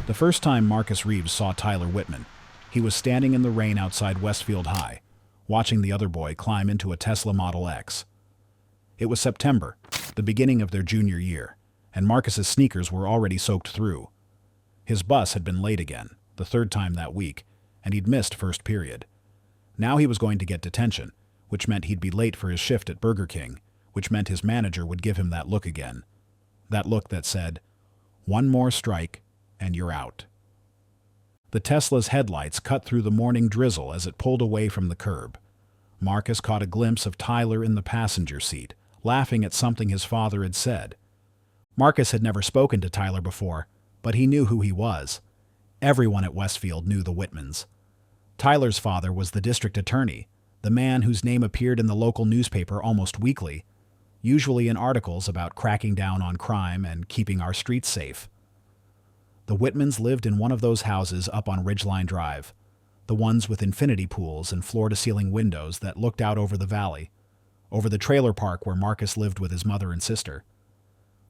The first time Marcus Reeves saw Tyler Whitman, he was standing in the rain outside Westfield High, watching the other boy climb into a Tesla Model X. It was September, the beginning of their junior year, and Marcus's sneakers were already soaked through. His bus had been late again, the third time that week, and he'd missed first period. Now he was going to get detention, which meant he'd be late for his shift at Burger King, which meant his manager would give him that look again. That look that said, "One more strike, and you're out." The Tesla's headlights cut through the morning drizzle as it pulled away from the curb. Marcus caught a glimpse of Tyler in the passenger seat, laughing at something his father had said. Marcus had never spoken to Tyler before, but he knew who he was. Everyone at Westfield knew the Whitmans. Tyler's father was the district attorney, the man whose name appeared in the local newspaper almost weekly, usually in articles about cracking down on crime and keeping our streets safe. The Whitmans lived in one of those houses up on Ridgeline Drive, the ones with infinity pools and floor-to-ceiling windows that looked out over the valley, over the trailer park where Marcus lived with his mother and sister.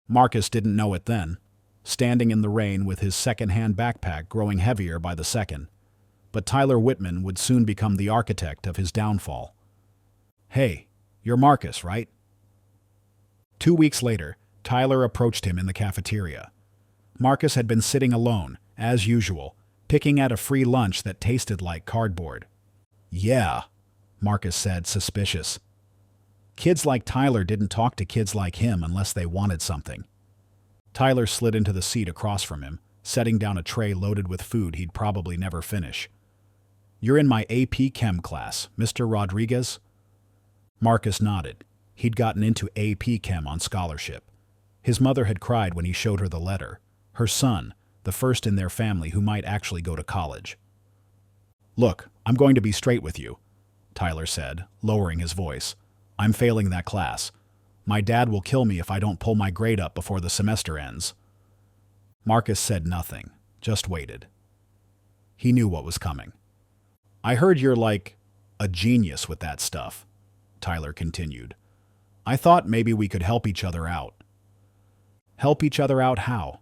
Marcus didn't know it then, standing in the rain with his second-hand backpack growing heavier by the second. But Tyler Whitman would soon become the architect of his downfall. "Hey, you're Marcus, right?" 2 weeks later, Tyler approached him in the cafeteria. Marcus had been sitting alone, as usual, picking at a free lunch that tasted like cardboard. "Yeah," Marcus said, suspicious. Kids like Tyler didn't talk to kids like him unless they wanted something. Tyler slid into the seat across from him, setting down a tray loaded with food he'd probably never finish. "You're in my AP Chem class, Mr. Rodriguez?" Marcus nodded. He'd gotten into AP Chem on scholarship. His mother had cried when he showed her the letter. Her son, the first in their family who might actually go to college. "Look, I'm going to be straight with you," Tyler said, lowering his voice. "I'm failing that class. My dad will kill me if I don't pull my grade up before the semester ends." Marcus said nothing, just waited. He knew what was coming. "I heard you're like a genius with that stuff," Tyler continued. "I thought maybe we could help each other out." "Help each other out how?"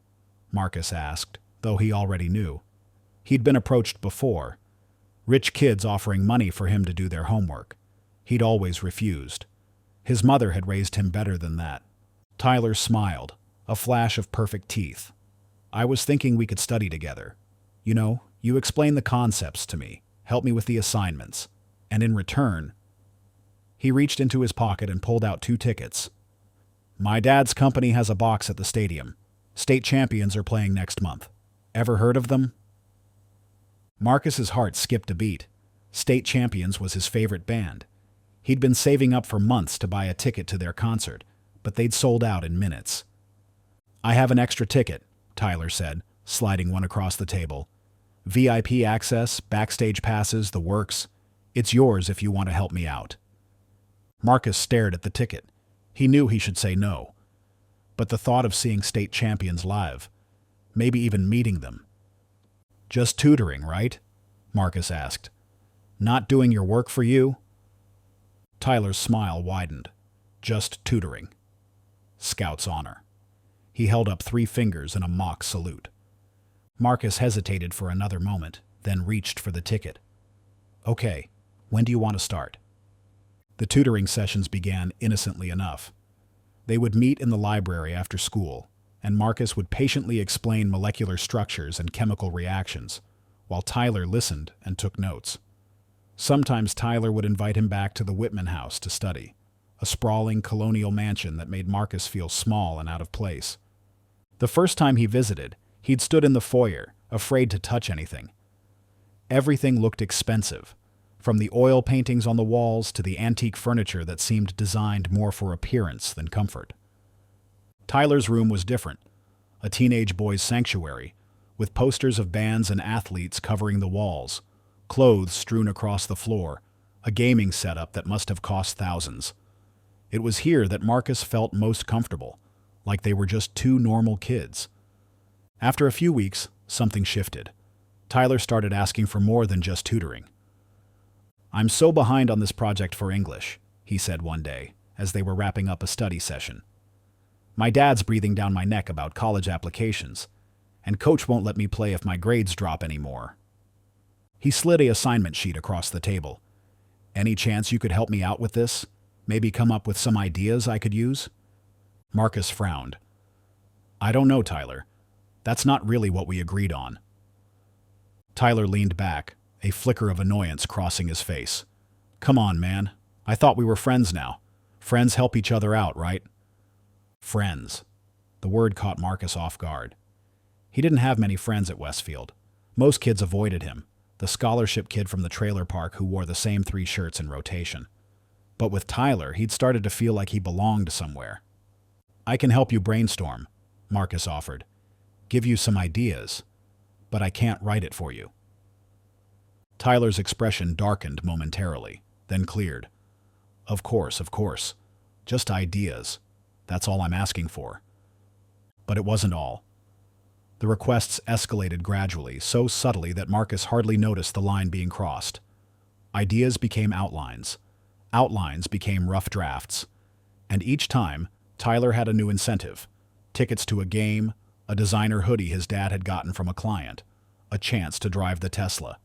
Marcus asked, though he already knew. He'd been approached before. Rich kids offering money for him to do their homework. He'd always refused. His mother had raised him better than that. Tyler smiled, a flash of perfect teeth. "I was thinking we could study together. You know, you explain the concepts to me, help me with the assignments, and in return..." He reached into his pocket and pulled out 2 tickets. "My dad's company has a box at the stadium. State champions are playing next month. Ever heard of them?" Marcus's heart skipped a beat. State Champions was his favorite band. He'd been saving up for months to buy a ticket to their concert, but they'd sold out in minutes. "I have an extra ticket," Tyler said, sliding one across the table. "VIP access, backstage passes, the works. It's yours if you want to help me out." Marcus stared at the ticket. He knew he should say no. But the thought of seeing state champions live, maybe even meeting them. "Just tutoring, right?" Marcus asked. "Not doing your work for you?" Tyler's smile widened. "Just tutoring. Scout's honor." He held up 3 fingers in a mock salute. Marcus hesitated for another moment, then reached for the ticket. "Okay, when do you want to start?" The tutoring sessions began innocently enough. They would meet in the library after school, and Marcus would patiently explain molecular structures and chemical reactions, while Tyler listened and took notes. Sometimes Tyler would invite him back to the Whitman house to study, a sprawling colonial mansion that made Marcus feel small and out of place. The first time he visited, he'd stood in the foyer, afraid to touch anything. Everything looked expensive, from the oil paintings on the walls to the antique furniture that seemed designed more for appearance than comfort. Tyler's room was different, a teenage boy's sanctuary, with posters of bands and athletes covering the walls, clothes strewn across the floor, a gaming setup that must have cost thousands. It was here that Marcus felt most comfortable, like they were just 2 normal kids. After a few weeks, something shifted. Tyler started asking for more than just tutoring. "I'm so behind on this project for English," he said one day, as they were wrapping up a study session. "My dad's breathing down my neck about college applications, and coach won't let me play if my grades drop anymore. He slid an assignment sheet across the table. Any chance you could help me out with this? Maybe come up with some ideas I could use? Marcus frowned. I don't know, Tyler. That's not really what we agreed on. Tyler leaned back, a flicker of annoyance crossing his face. Come on, man. I thought we were friends now. Friends help each other out, right? Friends. The word caught Marcus off guard. He didn't have many friends at Westfield. Most kids avoided him, the scholarship kid from the trailer park who wore the same 3 shirts in rotation. But with Tyler, he'd started to feel like he belonged somewhere. I can help you brainstorm, Marcus offered. Give you some ideas, but I can't write it for you. Tyler's expression darkened momentarily, then cleared. Of course. Just ideas. That's all I'm asking for. But it wasn't all. The requests escalated gradually, so subtly that Marcus hardly noticed the line being crossed. Ideas became outlines. Outlines became rough drafts. And each time, Tyler had a new incentive. Tickets to a game, a designer hoodie his dad had gotten from a client, a chance to drive the Tesla.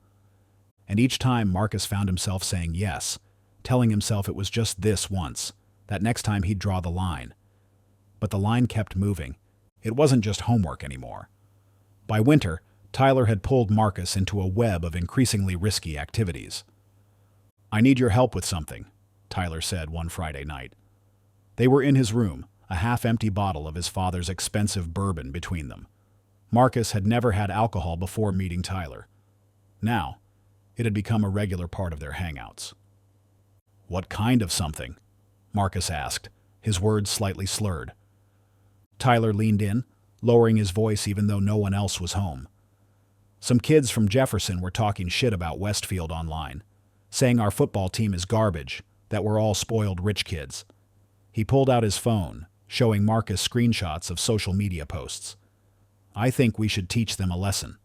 And each time Marcus found himself saying yes, telling himself it was just this once, that next time he'd draw the line. But the line kept moving. It wasn't just homework anymore. By winter, Tyler had pulled Marcus into a web of increasingly risky activities. I need your help with something, Tyler said one Friday night. They were in his room, a half-empty bottle of his father's expensive bourbon between them. Marcus had never had alcohol before meeting Tyler. Now, it had become a regular part of their hangouts. What kind of something? Marcus asked, his words slightly slurred. Tyler leaned in, lowering his voice even though no one else was home. Some kids from Jefferson were talking shit about Westfield online, saying our football team is garbage, that we're all spoiled rich kids. He pulled out his phone, showing Marcus screenshots of social media posts. I think we should teach them a lesson.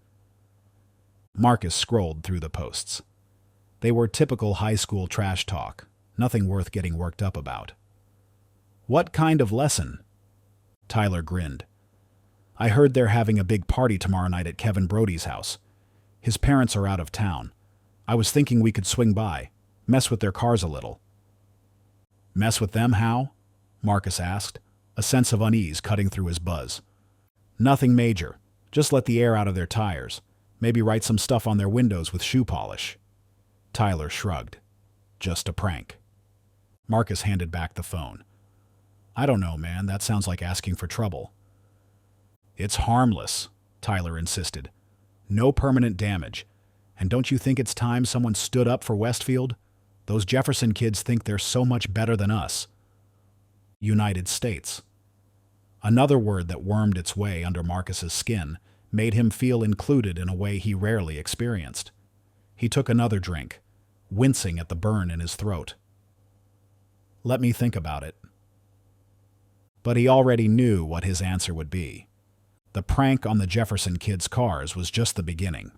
Marcus scrolled through the posts. They were typical high school trash talk, nothing worth getting worked up about. What kind of lesson? Tyler grinned. I heard they're having a big party tomorrow night at Kevin Brody's house. His parents are out of town. I was thinking we could swing by, mess with their cars a little. Mess with them how? Marcus asked, a sense of unease cutting through his buzz. Nothing major. Just let the air out of their tires. Maybe write some stuff on their windows with shoe polish. Tyler shrugged. Just a prank. Marcus handed back the phone. I don't know, man. That sounds like asking for trouble. It's harmless, Tyler insisted. No permanent damage. And don't you think it's time someone stood up for Westfield? Those Jefferson kids think they're so much better than us. United States. Another word that wormed its way under Marcus's skin made him feel included in a way he rarely experienced. He took another drink, wincing at the burn in his throat. Let me think about it. But he already knew what his answer would be. The prank on the Jefferson kids' cars was just the beginning.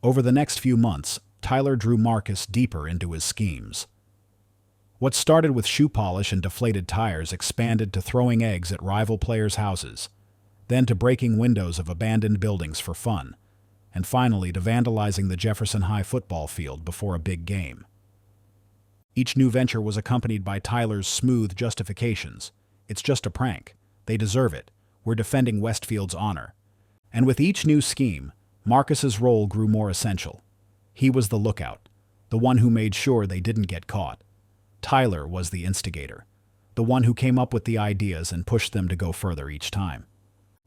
Over the next few months, Tyler drew Marcus deeper into his schemes. What started with shoe polish and deflated tires expanded to throwing eggs at rival players' houses, then to breaking windows of abandoned buildings for fun, and finally to vandalizing the Jefferson High football field before a big game. Each new venture was accompanied by Tyler's smooth justifications. It's just a prank. They deserve it. We're defending Westfield's honor. And with each new scheme, Marcus's role grew more essential. He was the lookout, the one who made sure they didn't get caught. Tyler was the instigator, the one who came up with the ideas and pushed them to go further each time.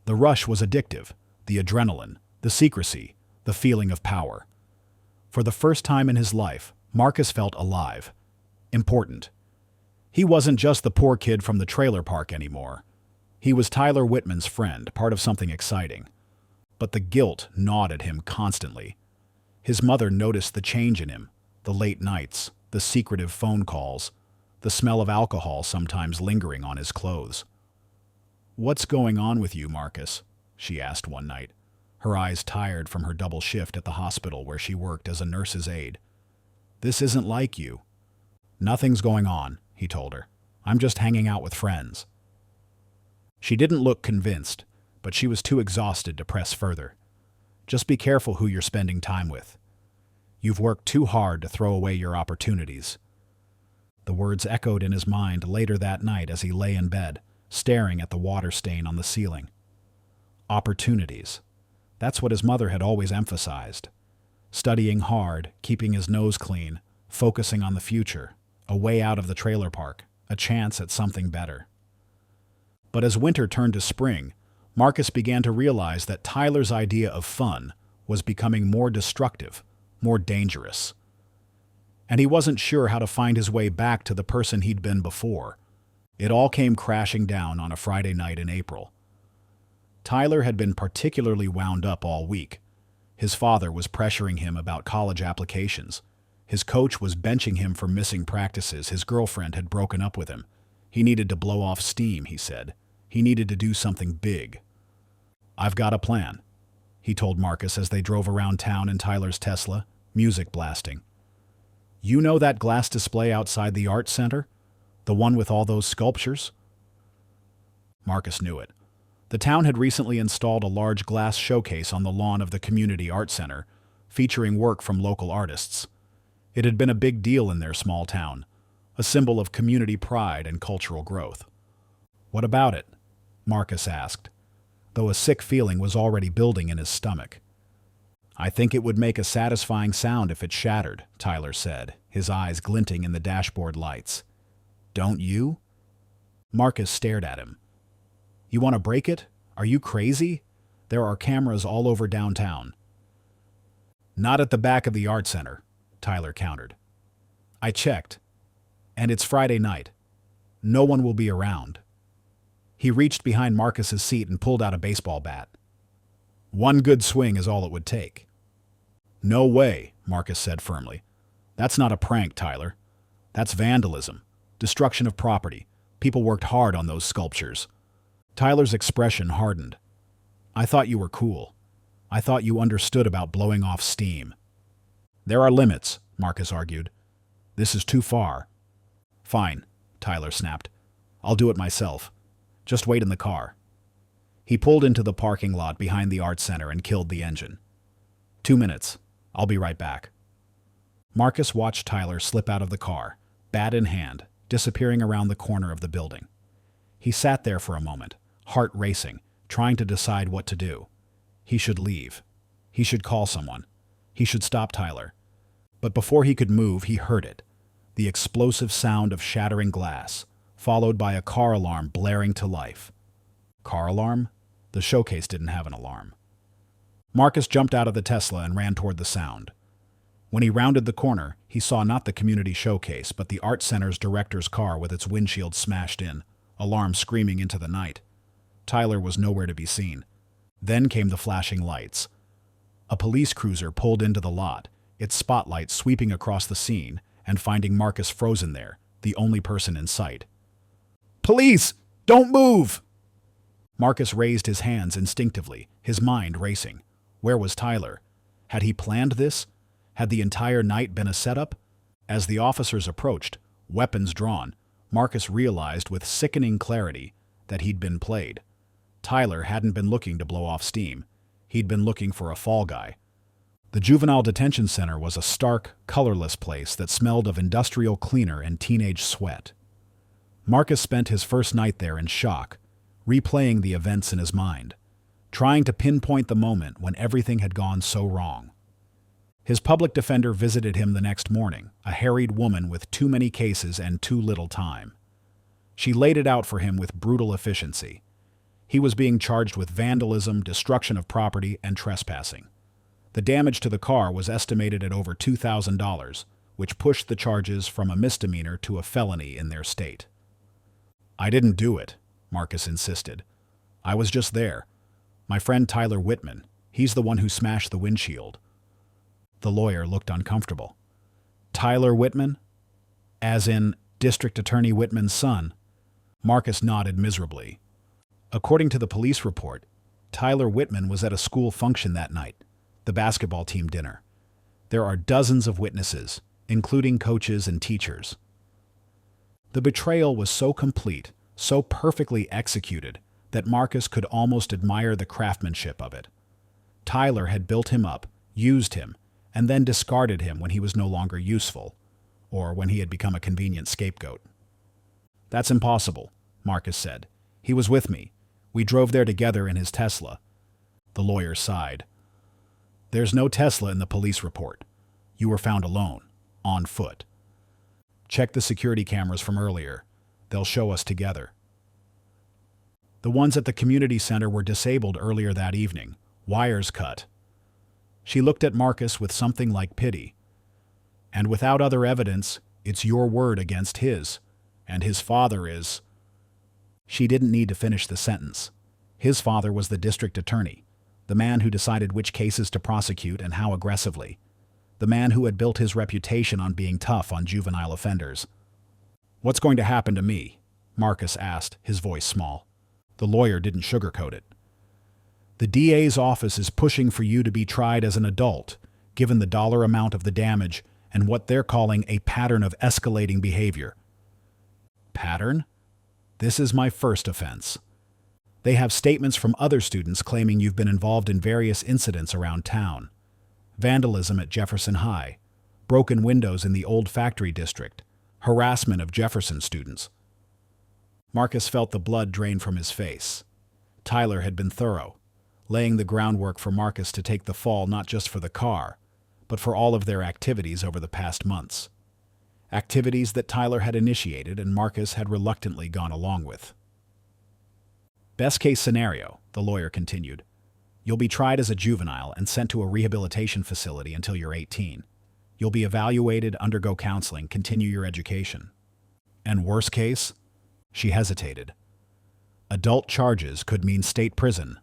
The rush was addictive, the adrenaline, the secrecy, the feeling of power. For the first time in his life, Marcus felt alive, important. He wasn't just the poor kid from the trailer park anymore. He was Tyler Whitman's friend, part of something exciting. But the guilt gnawed at him constantly. His mother noticed the change in him, the late nights, the secretive phone calls, the smell of alcohol sometimes lingering on his clothes. "What's going on with you, Marcus?" she asked one night, her eyes tired from her double shift at the hospital where she worked as a nurse's aide. "This isn't like you." "Nothing's going on," he told her. "I'm just hanging out with friends." She didn't look convinced, but she was too exhausted to press further. Just be careful who you're spending time with. You've worked too hard to throw away your opportunities. The words echoed in his mind later that night as he lay in bed, staring at the water stain on the ceiling. Opportunities. That's what his mother had always emphasized. Studying hard, keeping his nose clean, focusing on the future, a way out of the trailer park, a chance at something better. But as winter turned to spring, Marcus began to realize that Tyler's idea of fun was becoming more destructive, more dangerous. And he wasn't sure how to find his way back to the person he'd been before. It all came crashing down on a Friday night in April. Tyler had been particularly wound up all week. His father was pressuring him about college applications. His coach was benching him for missing practices. His girlfriend had broken up with him. He needed to blow off steam, he said. He needed to do something big. "I've got a plan," he told Marcus as they drove around town in Tyler's Tesla, music blasting. "You know that glass display outside the art center? The one with all those sculptures?" Marcus knew it. The town had recently installed a large glass showcase on the lawn of the community art center, featuring work from local artists. It had been a big deal in their small town, a symbol of community pride and cultural growth. "What about it?" Marcus asked, though a sick feeling was already building in his stomach. "I think it would make a satisfying sound if it shattered," Tyler said, his eyes glinting in the dashboard lights. "Don't you?" Marcus stared at him. "You want to break it? Are you crazy? There are cameras all over downtown." "Not at the back of the art center," Tyler countered. "I checked, and it's Friday night. No one will be around." He reached behind Marcus's seat and pulled out a baseball bat. "One good swing is all it would take." "No way," Marcus said firmly. "That's not a prank, Tyler. That's vandalism, destruction of property. People worked hard on those sculptures." Tyler's expression hardened. "I thought you were cool. I thought you understood about blowing off steam." "There are limits," Marcus argued. "This is too far." "Fine," Tyler snapped. "I'll do it myself. Just wait in the car." He pulled into the parking lot behind the art center and killed the engine. 2 minutes. I'll be right back." Marcus watched Tyler slip out of the car, bat in hand, disappearing around the corner of the building. He sat there for a moment, heart racing, trying to decide what to do. He should leave. He should call someone. He should stop Tyler. But before he could move, he heard it. The explosive sound of shattering glass, followed by a car alarm blaring to life. Car alarm? The showcase didn't have an alarm. Marcus jumped out of the Tesla and ran toward the sound. When he rounded the corner, he saw not the community showcase, but the art center's director's car with its windshield smashed in, alarm screaming into the night. Tyler was nowhere to be seen. Then came the flashing lights. A police cruiser pulled into the lot, its spotlight sweeping across the scene and finding Marcus frozen there, the only person in sight. "Police! Don't move!" Marcus raised his hands instinctively, his mind racing. Where was Tyler? Had he planned this? Had the entire night been a setup? As the officers approached, weapons drawn, Marcus realized with sickening clarity that he'd been played. Tyler hadn't been looking to blow off steam. He'd been looking for a fall guy. The juvenile detention center was a stark, colorless place that smelled of industrial cleaner and teenage sweat. Marcus spent his first night there in shock, replaying the events in his mind, trying to pinpoint the moment when everything had gone so wrong. His public defender visited him the next morning, a harried woman with too many cases and too little time. She laid it out for him with brutal efficiency. He was being charged with vandalism, destruction of property, and trespassing. The damage to the car was estimated at over $2,000, which pushed the charges from a misdemeanor to a felony in their state. "I didn't do it," Marcus insisted. "I was just there. My friend Tyler Whitman, he's the one who smashed the windshield." The lawyer looked uncomfortable. "Tyler Whitman? As in District Attorney Whitman's son?" Marcus nodded miserably. According to the police report, Tyler Whitman was at a school function that night, the basketball team dinner. There are dozens of witnesses, including coaches and teachers. The betrayal was so complete, so perfectly executed, that Marcus could almost admire the craftsmanship of it. Tyler had built him up, used him, and then discarded him when he was no longer useful, or when he had become a convenient scapegoat. "That's impossible," Marcus said. "He was with me. We drove there together in his Tesla." The lawyer sighed. "There's no Tesla in the police report. You were found alone, on foot. Check the security cameras from earlier. They'll show us together." The ones at the community center were disabled earlier that evening, wires cut. She looked at Marcus with something like pity. "And without other evidence, it's your word against his, and his father is—" She didn't need to finish the sentence. His father was the district attorney, the man who decided which cases to prosecute and how aggressively, the man who had built his reputation on being tough on juvenile offenders. "What's going to happen to me?" Marcus asked, his voice small. The lawyer didn't sugarcoat it. "The DA's office is pushing for you to be tried as an adult, given the dollar amount of the damage and what they're calling a pattern of escalating behavior." "Pattern? This is my first offense. They have statements from other students claiming you've been involved in various incidents around town. Vandalism at Jefferson High, broken windows in the old factory district, harassment of Jefferson students." Marcus felt the blood drain from his face. Tyler had been thorough, laying the groundwork for Marcus to take the fall not just for the car, but for all of their activities over the past months. Activities that Tyler had initiated and Marcus had reluctantly gone along with. "Best case scenario," the lawyer continued, "you'll be tried as a juvenile and sent to a rehabilitation facility until you're 18. You'll be evaluated, undergo counseling, continue your education. And worst case?" She hesitated. "Adult charges could mean state prison."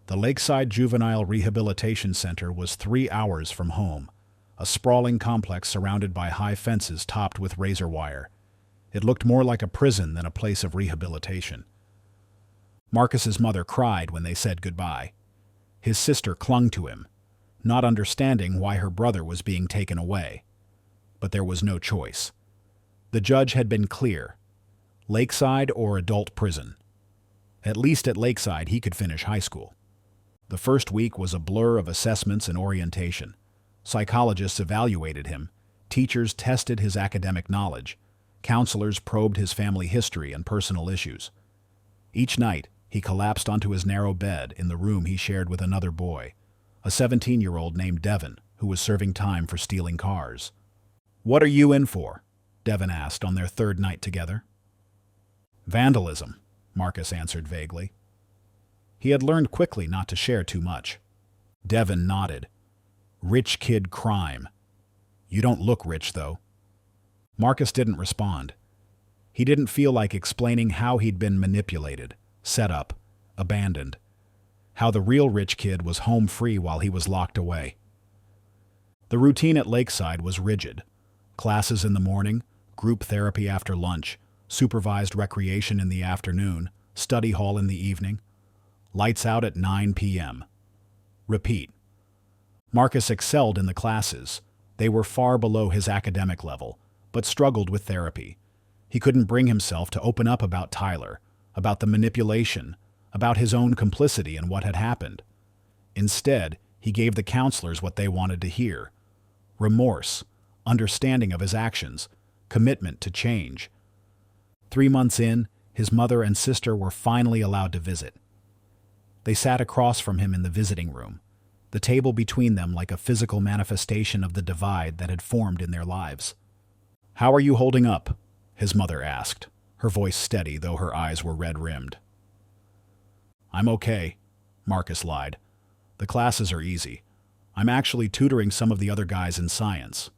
The Lakeside Juvenile Rehabilitation Center was 3 hours from home, a sprawling complex surrounded by high fences topped with razor wire. It looked more like a prison than a place of rehabilitation. Marcus's mother cried when they said goodbye. His sister clung to him, not understanding why her brother was being taken away. But there was no choice. The judge had been clear: Lakeside or adult prison. At least at Lakeside he could finish high school. The first week was a blur of assessments and orientation. Psychologists evaluated him, teachers tested his academic knowledge, counselors probed his family history and personal issues. Each night, he collapsed onto his narrow bed in the room he shared with another boy, a 17-year-old named Devin, who was serving time for stealing cars. "What are you in for?" Devin asked on their third night together. "Vandalism," Marcus answered vaguely. He had learned quickly not to share too much. Devin nodded. "Rich kid crime. You don't look rich, though." Marcus didn't respond. He didn't feel like explaining how he'd been manipulated, set up, abandoned. How the real rich kid was home free while he was locked away. The routine at Lakeside was rigid. Classes in the morning, group therapy after lunch, supervised recreation in the afternoon, study hall in the evening. Lights out at 9 p.m. Repeat. Marcus excelled in the classes. They were far below his academic level, but struggled with therapy. He couldn't bring himself to open up about Tyler, about the manipulation, about his own complicity in what had happened. Instead, he gave the counselors what they wanted to hear: remorse, understanding of his actions, commitment to change. 3 months in, his mother and sister were finally allowed to visit. They sat across from him in the visiting room, the table between them like a physical manifestation of the divide that had formed in their lives. "How are you holding up?" his mother asked, her voice steady though her eyes were red-rimmed. "I'm okay," Marcus lied. "The classes are easy. I'm actually tutoring some of the other guys in science."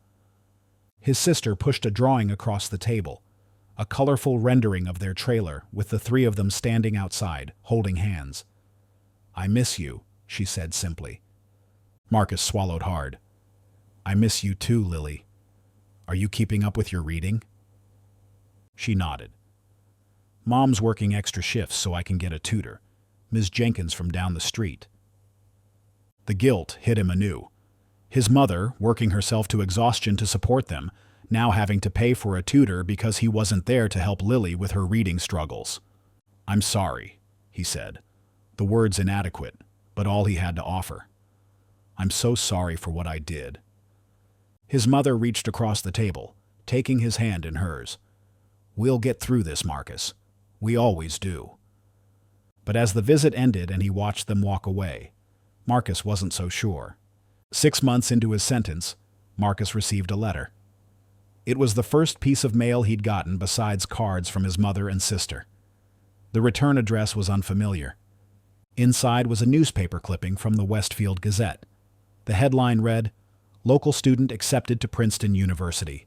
His sister pushed a drawing across the table, a colorful rendering of their trailer with the 3 of them standing outside, holding hands. "I miss you," she said simply. Marcus swallowed hard. "I miss you too, Lily. Are you keeping up with your reading?" She nodded. "Mom's working extra shifts so I can get a tutor. Ms. Jenkins from down the street." The guilt hit him anew. His mother, working herself to exhaustion to support them, now having to pay for a tutor because he wasn't there to help Lily with her reading struggles. "I'm sorry," he said, the words inadequate, but all he had to offer. "I'm so sorry for what I did." His mother reached across the table, taking his hand in hers. "We'll get through this, Marcus. We always do." But as the visit ended and he watched them walk away, Marcus wasn't so sure. 6 months into his sentence, Marcus received a letter. It was the first piece of mail he'd gotten besides cards from his mother and sister. The return address was unfamiliar. Inside was a newspaper clipping from the Westfield Gazette. The headline read, "Local student accepted to Princeton University."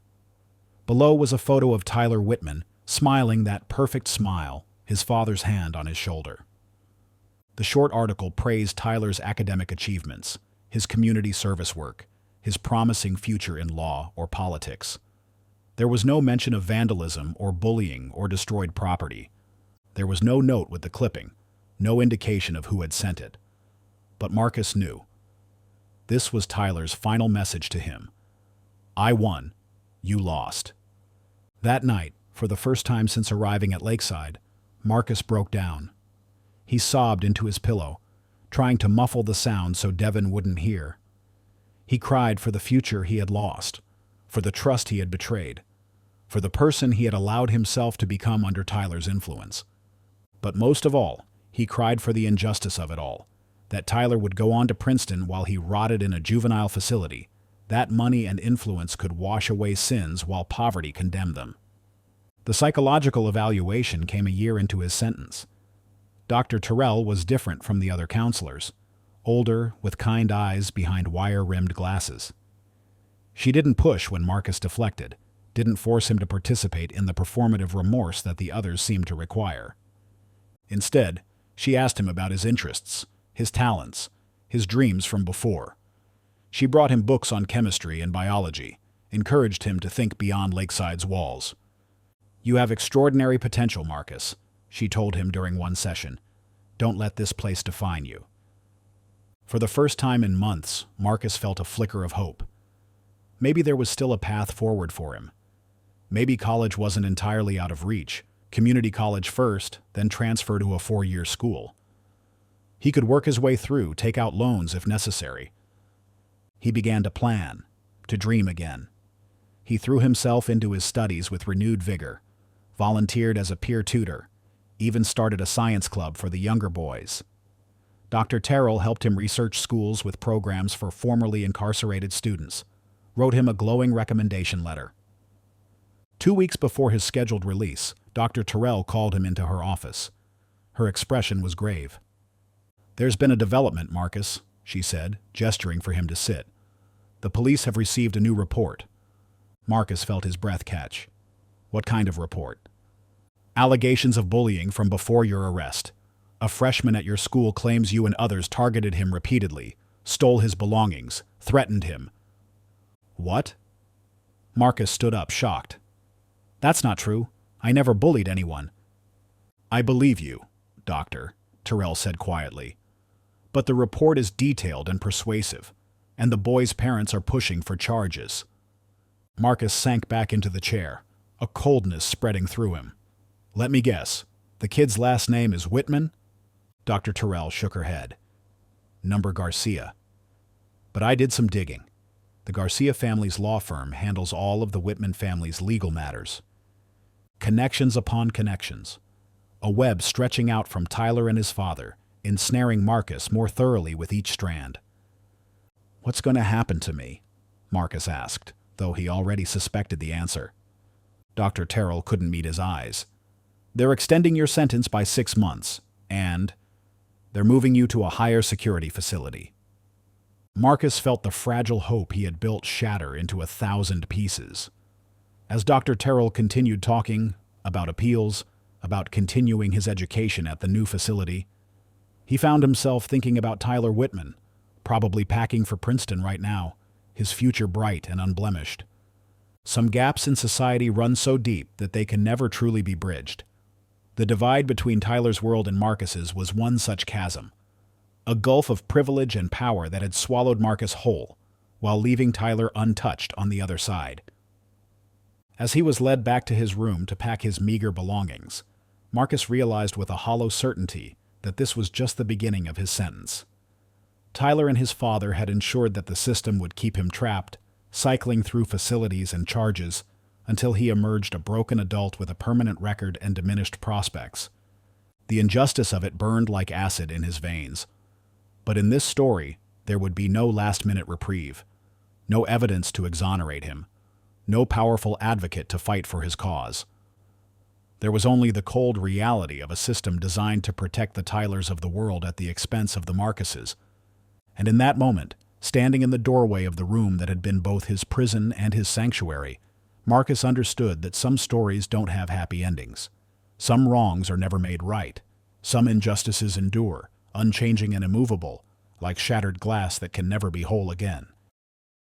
Below was a photo of Tyler Whitman, smiling that perfect smile, his father's hand on his shoulder. The short article praised Tyler's academic achievements, his community service work, his promising future in law or politics. There was no mention of vandalism or bullying or destroyed property. There was no note with the clipping, no indication of who had sent it. But Marcus knew. This was Tyler's final message to him. "I won. You lost." That night, for the first time since arriving at Lakeside, Marcus broke down. He sobbed into his pillow, trying to muffle the sound so Devin wouldn't hear. He cried for the future he had lost, for the trust he had betrayed, for the person he had allowed himself to become under Tyler's influence. But most of all, he cried for the injustice of it all, that Tyler would go on to Princeton while he rotted in a juvenile facility, that money and influence could wash away sins while poverty condemned them. The psychological evaluation came a year into his sentence. Dr. Terrell was different from the other counselors, older, with kind eyes behind wire-rimmed glasses. She didn't push when Marcus deflected, didn't force him to participate in the performative remorse that the others seemed to require. Instead, she asked him about his interests, his talents, his dreams from before. She brought him books on chemistry and biology, encouraged him to think beyond Lakeside's walls. "You have extraordinary potential, Marcus," she told him during one session. "Don't let this place define you." For the first time in months, Marcus felt a flicker of hope. Maybe there was still a path forward for him. Maybe college wasn't entirely out of reach. Community college first, then transfer to a 4-year school. He could work his way through, take out loans if necessary. He began to plan, to dream again. He threw himself into his studies with renewed vigor, volunteered as a peer tutor, even started a science club for the younger boys. Dr. Terrell helped him research schools with programs for formerly incarcerated students, wrote him a glowing recommendation letter. 2 weeks before his scheduled release, Dr. Terrell called him into her office. Her expression was grave. "There's been a development, Marcus," she said, gesturing for him to sit. "The police have received a new report." Marcus felt his breath catch. "What kind of report?" "Allegations of bullying from before your arrest. A freshman at your school claims you and others targeted him repeatedly, stole his belongings, threatened him." "What?" Marcus stood up, shocked. "That's not true. I never bullied anyone." "I believe you, Doctor," Terrell said quietly. "But the report is detailed and persuasive, and the boys' parents are pushing for charges." Marcus sank back into the chair, a coldness spreading through him. "Let me guess. The kid's last name is Whitman?" Dr. Terrell shook her head. "Number Garcia." "But I did some digging. The Garcia family's law firm handles all of the Whitman family's legal matters. Connections upon connections. A web stretching out from Tyler and his father, ensnaring Marcus more thoroughly with each strand." "What's going to happen to me?" Marcus asked, though he already suspected the answer. Dr. Terrell couldn't meet his eyes. "They're extending your sentence by 6 months, and they're moving you to a higher security facility." Marcus felt the fragile hope he had built shatter into 1,000 pieces. As Dr. Terrell continued talking about appeals, about continuing his education at the new facility, he found himself thinking about Tyler Whitman, probably packing for Princeton right now, his future bright and unblemished. Some gaps in society run so deep that they can never truly be bridged. The divide between Tyler's world and Marcus's was one such chasm, a gulf of privilege and power that had swallowed Marcus whole, while leaving Tyler untouched on the other side. As he was led back to his room to pack his meager belongings, Marcus realized with a hollow certainty that this was just the beginning of his sentence. Tyler and his father had ensured that the system would keep him trapped, cycling through facilities and charges, until he emerged a broken adult with a permanent record and diminished prospects. The injustice of it burned like acid in his veins. But in this story, there would be no last-minute reprieve, no evidence to exonerate him, no powerful advocate to fight for his cause. There was only the cold reality of a system designed to protect the Tylers of the world at the expense of the Marcuses. And in that moment, standing in the doorway of the room that had been both his prison and his sanctuary, Marcus understood that some stories don't have happy endings. Some wrongs are never made right. Some injustices endure, unchanging and immovable, like shattered glass that can never be whole again.